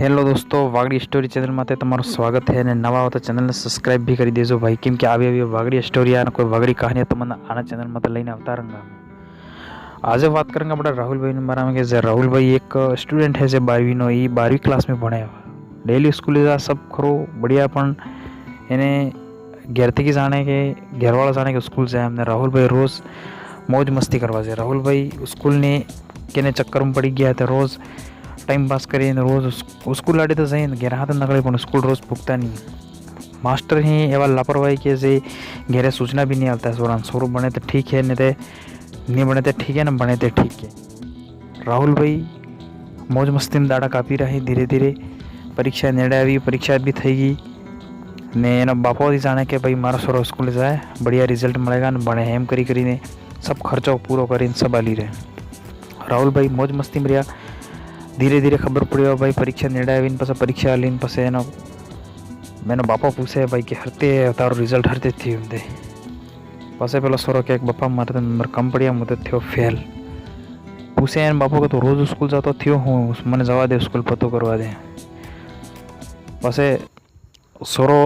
Hello दोस्तों, Wagdi story channel में तमाરું स्वागत है ने नवा हो तो चैनल ने सब्सक्राइब भी कर दीजो भाई, केम कि આવી वागड़ी स्टोरी या कोई वागड़ी कहानी तो મને આના ચેનલ માં તો લઈને આવતા રહુંगा। आज बात करेंगे अपना राहुल भाई ने बारे में कि राहुल भाई एक स्टूडेंट है जो 12वीं नो 12वीं क्लास में भणे डेली स्कूल जा सब खरो बढ़िया पण एने घर थी जाने के घरवाला जाने के स्कूल जाए हमने राहुल भाई रोज मौज मस्ती करवा जाए। राहुल भाई स्कूल ने केने चक्कर में पड़ी गया तो रोज टाइम पास करी रोज स्कूल आड़े तो जाए घेर हाथ नकड़े पण स्कूल रोज पुगता नहीं। मास्टर ही एवं लापरवाही के जे घेरे सूचना भी नहीं आता सोरा सोरो बने तो ठीक है, नहीं तो नहीं बने तो ठीक है, ना बने तो ठीक है। राहुल भाई मौज मस्ती में दाड़ा कापी रहे। धीरे धीरे परीक्षा नेड़े आई, परीक्षा भी थी गई ने एना बापो जाने के भाई मारा सोरो स्कूल जाए बढ़िया रिजल्ट मिलेगा ने बने हेम करी करीने सब खर्चो पूरो करीने सब आली रहे। राहुल भाई मौज मस्ती में रहा। धीरे धीरे खबर पड़ो भाई परीक्षा नेड़े आवीने पाछा परीक्षा आलीने पाछे एनो मैंने बापा पूछे भाई कि हरते तारो रिजल्ट हरते थी दे पाछे पेलो सोरो के बापा मारे नंबर कम पड़िया मुझे थयो फेल। पूछे एन बापा को तो रोज स्कूल जातो थयो हूँ मैंने जवा दे स्कूल पतो करवा दे। पाछे सोरो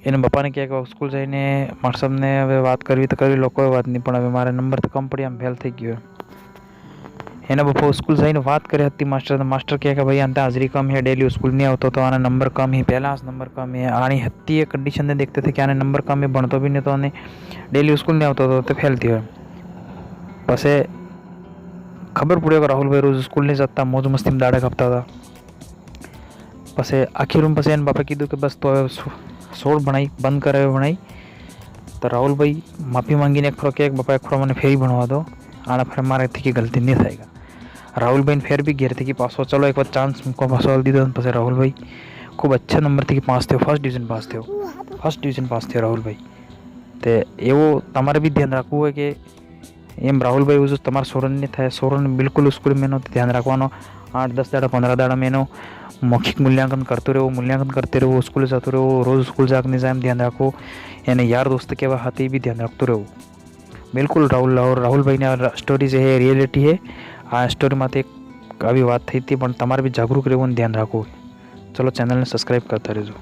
एने बापा ने कहा स्कूल जाइने मार साहब ने हवे बात करवी तो करी लो कोई बात नहीं, पण हवे मारे नंबर तो कम पड़िया फेल थी गयो। एना बापा स्कूल जाइने बात करे हती मास्टर, मास्टर कहे कि भाई आंते हाजरी कम है, डेली स्कूल नहीं आवतो तो आने नंबर कम ही, पहला नंबर कम है। आनी हती कंडीशन ने देखते थे कि आने नंबर कम है, भणतो भी नहीं तो आने डेली स्कूल नहीं आवतो तो फेल थयो। पछे खबर पड़ी कि राहुल भाई रोज स्कूल नहीं जाता, मौज मस्ती में दाड़ा कापता था। पछे आखिर में पछे बापा कीधुं कि बस तो सोड़ भणाई बंद करे भणाई। तो राहुल भाई माफी मांगी ने खरो के बापा खरो मैंने फेरी बनवा दो, आना फिर मारे थी कि गलती नहीं थाएगा। राहुल भाई फिर भी घेर थे कि पास हो, चलो एक बार चांस को पास वाल दी दो। पछे राहुल भाई खूब अच्छे नंबर थी कि पास थे, फर्स्ट डिवीजन पास थे राहुल भाई। तो एवं तमारे भी ध्यान रखવું है कि एम राहुल भाई जो तमारा सोरन नहीं थाय, सोरन बिल्कुल स्कूल में ध्यान रखवानो। 8-10 दाड़ा 15 दाड़ा में मौखिक मूल्यांकन करते रहो, स्कूल जाते रहो, रोज स्कूल जाकर नहीं जाए ध्यान रखो। एने यार दोस्त केवा हाथी भी ध्यान रखते रहो। बिल्कुल राहुल भाई ने स्टोरी जो है रियलिटी है। आ स्टोरी में एक આવી વાત થઈ હતી, પણ તમારે બી જાગૃત રહેવું, ध्यान रखो। चलो चैनल ने सब्सक्राइब करता रहो।